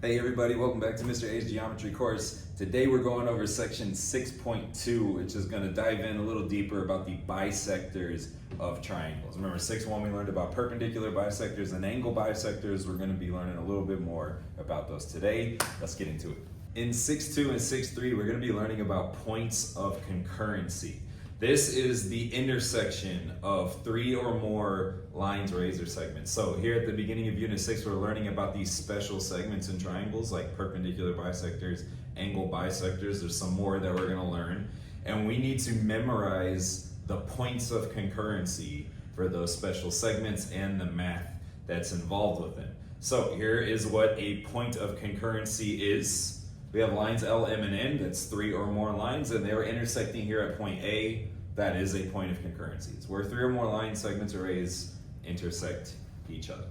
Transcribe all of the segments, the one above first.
Hey everybody, welcome back to Mr. A's Geometry course. Today we're going over section 6.2, which is going to dive in a little deeper about the bisectors of triangles. Remember 6.1 we learned about perpendicular bisectors and angle bisectors. We're going to be learning a little bit more about those today. Let's get into it. In 6.2 and 6.3 we're going to be learning about points of concurrency. This is the intersection of three or more lines or razor segments. So here at the beginning of Unit 6, we're learning about these special segments in triangles like perpendicular bisectors, angle bisectors. There's some more that we're going to learn. And we need to memorize the points of concurrency for those special segments and the math that's involved with them. So here is what a point of concurrency is. We have lines L, M, and N, that's three or more lines, and they're intersecting here at point A. That is a point of concurrency. It's where three or more line segments or rays intersect each other.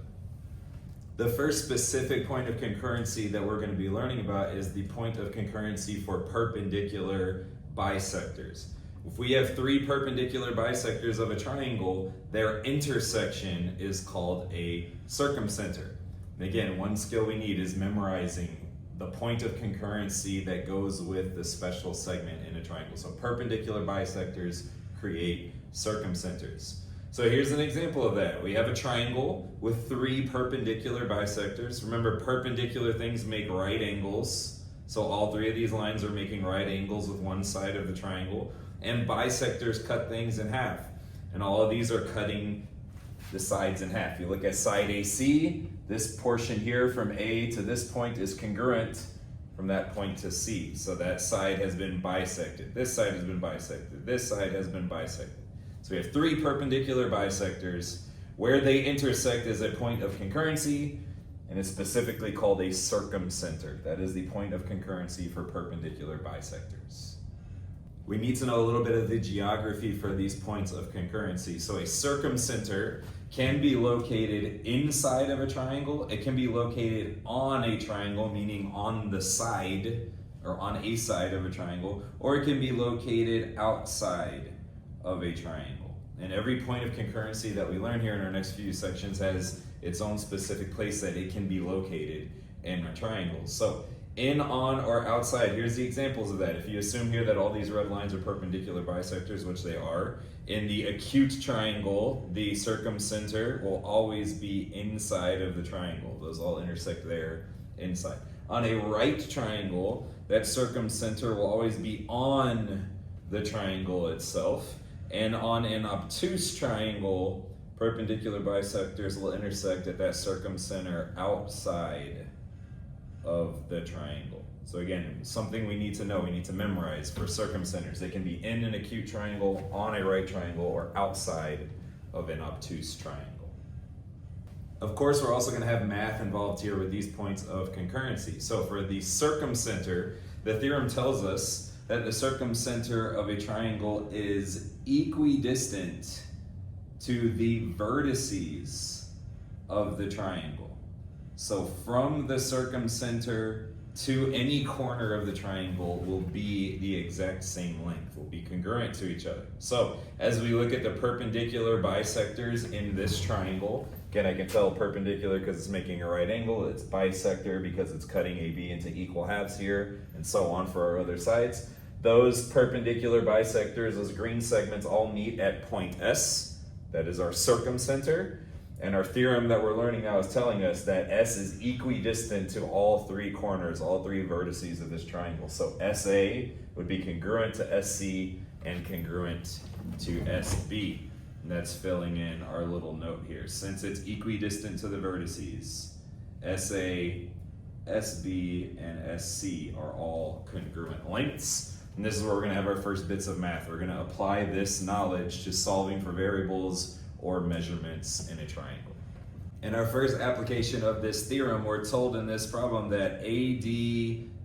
The first specific point of concurrency that we're going to be learning about is the point of concurrency for perpendicular bisectors. If we have three perpendicular bisectors of a triangle, their intersection is called a circumcenter. And again, one skill we need is memorizing the point of concurrency that goes with the special segment in a triangle. So perpendicular bisectors create circumcenters. So here's an example of that. We have a triangle with three perpendicular bisectors. Remember, perpendicular things make right angles. So all three of these lines are making right angles with one side of the triangle. And bisectors cut things in half. And all of these are cutting the sides in half. You look at side AC, this portion here from A to this point is congruent from that point to C. So that side has been bisected. This side has been bisected. This side has been bisected. So we have three perpendicular bisectors. Where they intersect is a point of concurrency, and it's specifically called a circumcenter. That is the point of concurrency for perpendicular bisectors. We need to know a little bit of the geography for these points of concurrency. So a circumcenter can be located inside of a triangle. It can be located on a triangle, meaning on the side or on a side of a triangle, or it can be located outside of a triangle. And every point of concurrency that we learn here in our next few sections has its own specific place that it can be located in a triangle. So in, on, or outside, here's the examples of that. If you assume here that all these red lines are perpendicular bisectors, which they are, in the acute triangle, the circumcenter will always be inside of the triangle. Those all intersect there inside. On a right triangle, that circumcenter will always be on the triangle itself. And on an obtuse triangle, perpendicular bisectors will intersect at that circumcenter outside of the triangle. So again, something we need to know, we need to memorize for circumcenters. They can be in an acute triangle, on a right triangle, or outside of an obtuse triangle. Of course, we're also going to have math involved here with these points of concurrency. So for the circumcenter, the theorem tells us that the circumcenter of a triangle is equidistant to the vertices of the triangle. So from the circumcenter to any corner of the triangle will be the exact same length, will be congruent to each other. So as we look at the perpendicular bisectors in this triangle, again, I can tell perpendicular because it's making a right angle, it's bisector because it's cutting AB into equal halves here, and so on for our other sides. Those perpendicular bisectors, those green segments, all meet at point S. That is our circumcenter. And our theorem that we're learning now is telling us that S is equidistant to all three corners, all three vertices of this triangle. So SA would be congruent to SC and congruent to SB. And that's filling in our little note here. Since it's equidistant to the vertices, SA, SB, and SC are all congruent lengths. And this is where we're going to have our first bits of math. We're going to apply this knowledge to solving for variables or measurements in a triangle. In our first application of this theorem, we're told in this problem that AD,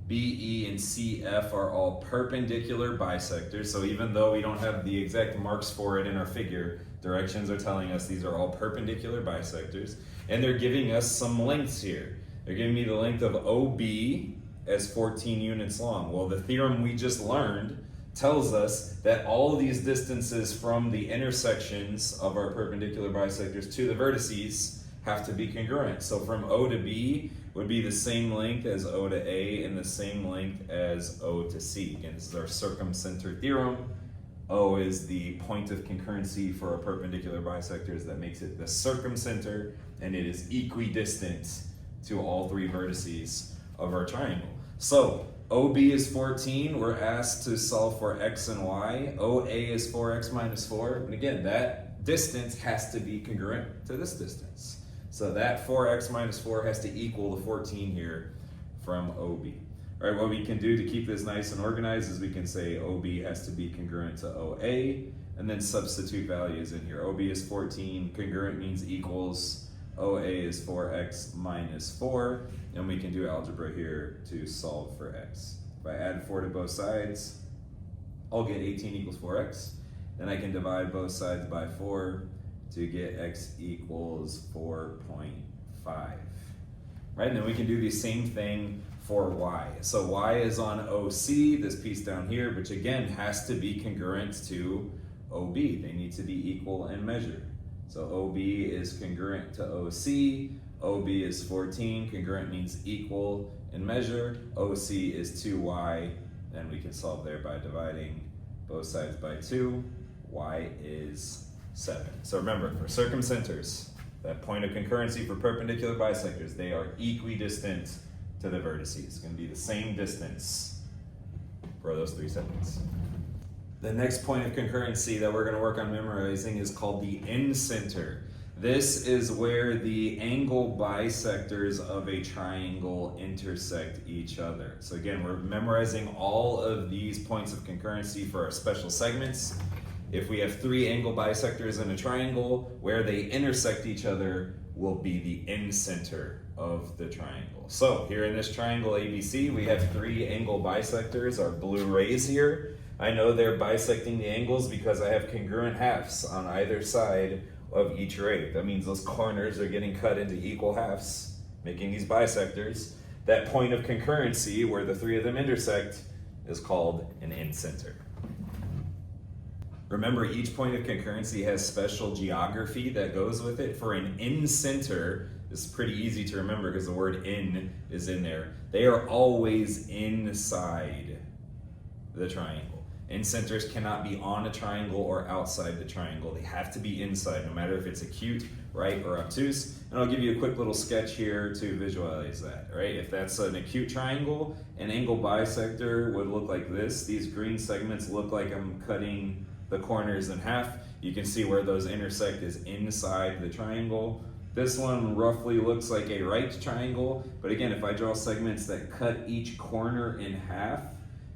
BE, and CF are all perpendicular bisectors. So even though we don't have the exact marks for it in our figure, directions are telling us these are all perpendicular bisectors. And they're giving us some lengths here. They're giving me the length of OB as 14 units long. Well, the theorem we just learned tells us that all of these distances from the intersections of our perpendicular bisectors to the vertices have to be congruent. So from O to B, would be the same length as O to A and the same length as O to C. Again, this is our circumcenter theorem. O is the point of concurrency for our perpendicular bisectors that makes it the circumcenter, and it is equidistant to all three vertices of our triangle. So OB is 14. We're asked to solve for x and y. OA is 4x minus 4. And again, that distance has to be congruent to this distance. So that 4x minus 4 has to equal the 14 here from OB. All right, what we can do to keep this nice and organized is we can say OB has to be congruent to OA, and then substitute values in here. OB is 14, congruent means equals, OA is 4x minus 4, and we can do algebra here to solve for x. If I add 4 to both sides, I'll get 18 equals 4x. Then I can divide both sides by 4 to get x equals 4.5. Right, and then we can do the same thing for y. So y is on OC, this piece down here, which again has to be congruent to OB. They need to be equal in measure. So OB is congruent to OC, OB is 14, congruent means equal in measure, OC is 2y, and we can solve there by dividing both sides by 2, y is 7. So remember, for circumcenters, that point of concurrency for perpendicular bisectors, they are equidistant to the vertices. It's going to be the same distance for those three segments. The next point of concurrency that we're going to work on memorizing is called the incenter. This is where the angle bisectors of a triangle intersect each other. So again, we're memorizing all of these points of concurrency for our special segments. If we have three angle bisectors in a triangle, where they intersect each other will be the incenter of the triangle. So here in this triangle ABC, we have three angle bisectors, our blue rays here. I know they're bisecting the angles because I have congruent halves on either side of each ray. That means those corners are getting cut into equal halves, making these bisectors. That point of concurrency where the three of them intersect is called an incenter. Remember, each point of concurrency has special geography that goes with it. For an incenter, this is pretty easy to remember because the word in is in there. They are always inside the triangle. Incenters cannot be on a triangle or outside the triangle. They have to be inside, no matter if it's acute, right, or obtuse. And I'll give you a quick little sketch here to visualize that, right? If that's an acute triangle, an angle bisector would look like this. These green segments look like I'm cutting the corners in half. You can see where those intersect is inside the triangle. This one roughly looks like a right triangle, but again, if I draw segments that cut each corner in half,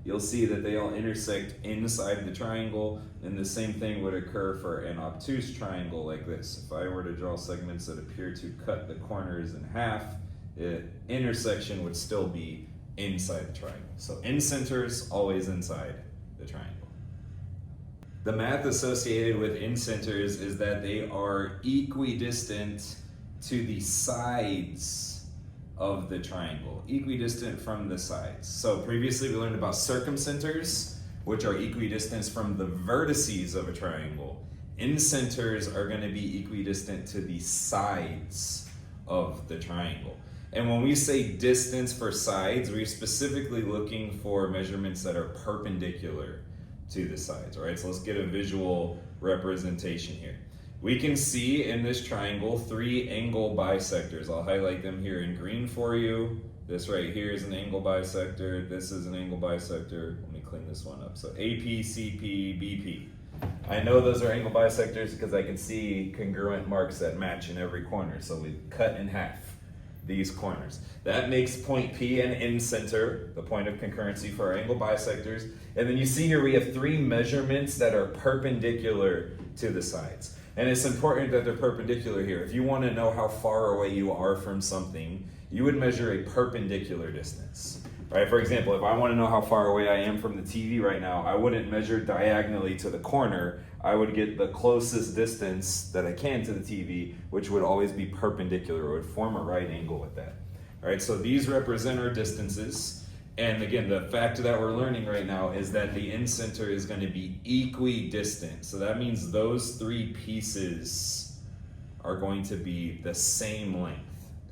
you'll see that they all intersect inside the triangle, and the same thing would occur for an obtuse triangle like this. If I were to draw segments that appear to cut the corners in half, the intersection would still be inside the triangle. So incenters, always inside the triangle. The math associated with incenters is that they are equidistant to the sides of the triangle, equidistant from the sides. So previously we learned about circumcenters, which are equidistant from the vertices of a triangle. Incenters are going to be equidistant to the sides of the triangle. And when we say distance for sides, we're specifically looking for measurements that are perpendicular to the sides. All right, so let's get a visual representation here. We can see in this triangle three angle bisectors. I'll highlight them here in green for you. This right here is an angle bisector. This is an angle bisector. Let me clean this one up. So AP, CP, BP. I know those are angle bisectors because I can see congruent marks that match in every corner. So we cut in half these corners. That makes point P an incenter, the point of concurrency for our angle bisectors. And then you see here we have three measurements that are perpendicular to the sides. And it's important that they're perpendicular here. If you want to know how far away you are from something, you would measure a perpendicular distance. Right? For example, if I want to know how far away I am from the TV right now, I wouldn't measure diagonally to the corner. I would get the closest distance that I can to the TV, which would always be perpendicular, or would form a right angle with that. All right, so these represent our distances. And again, the fact that we're learning right now is that the incenter is going to be equidistant. So that means those three pieces are going to be the same length.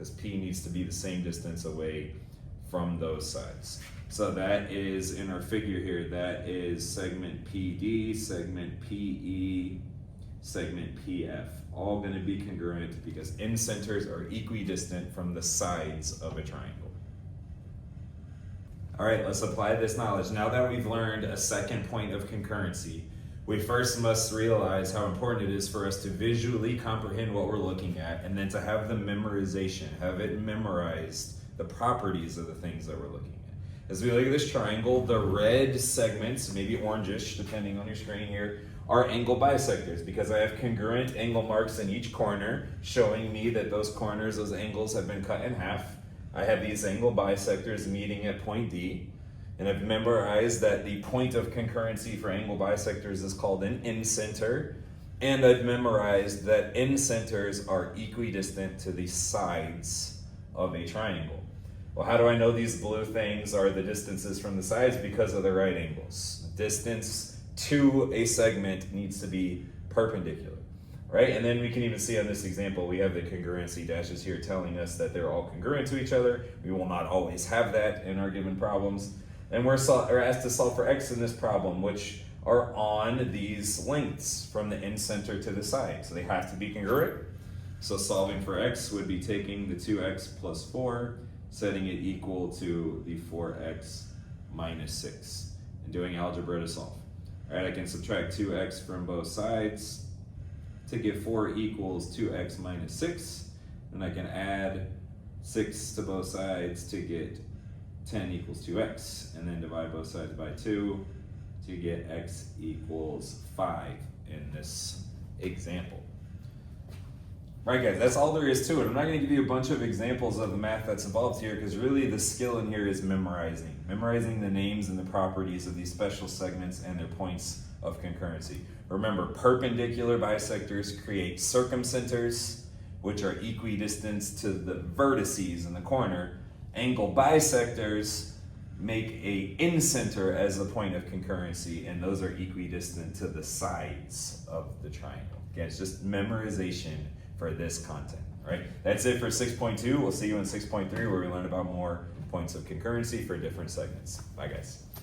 because P needs to be the same distance away from those sides. So that is, in our figure here, that is segment PD, segment PE, segment PF, all going to be congruent because incenters are equidistant from the sides of a triangle. All right, let's apply this knowledge. Now that we've learned a second point of concurrency, we first must realize how important it is for us to visually comprehend what we're looking at, and then to have the memorization, have it memorized, the properties of the things that we're looking at. As we look at this triangle, the red segments, maybe orangish depending on your screen here, are angle bisectors because I have congruent angle marks in each corner showing me that those corners, those angles have been cut in half. I have these angle bisectors meeting at point D, and I've memorized that the point of concurrency for angle bisectors is called an incenter, and I've memorized that incenters are equidistant to the sides of a triangle. Well, how do I know these blue things are the distances from the sides? Because of the right angles. Distance to a segment needs to be perpendicular, right? And then we can even see on this example, we have the congruency dashes here telling us that they're all congruent to each other. We will not always have that in our given problems. And we're asked to solve for x in this problem, which are on these lengths from the incenter to the side. So they have to be congruent. So solving for x would be taking the 2x plus 4, setting it equal to the 4x minus 6, and doing algebra to solve. All right, I can subtract 2x from both sides to get 4 equals 2x minus 6, and I can add 6 to both sides to get 10 equals 2x, and then divide both sides by 2 to get x equals 5 in this example. Right, guys, that's all there is to it. I'm not going to give you a bunch of examples of the math that's involved here because really the skill in here is memorizing the names and the properties of these special segments and their points of concurrency. Remember, perpendicular bisectors create circumcenters, which are equidistant to the vertices in the corner. Angle bisectors make a incenter as the point of concurrency, and those are equidistant to the sides of the triangle. Again, it's just memorization for this content. All right, that's it for 6.2. We'll see you in 6.3 where we learn about more points of concurrency for different segments. Bye, guys.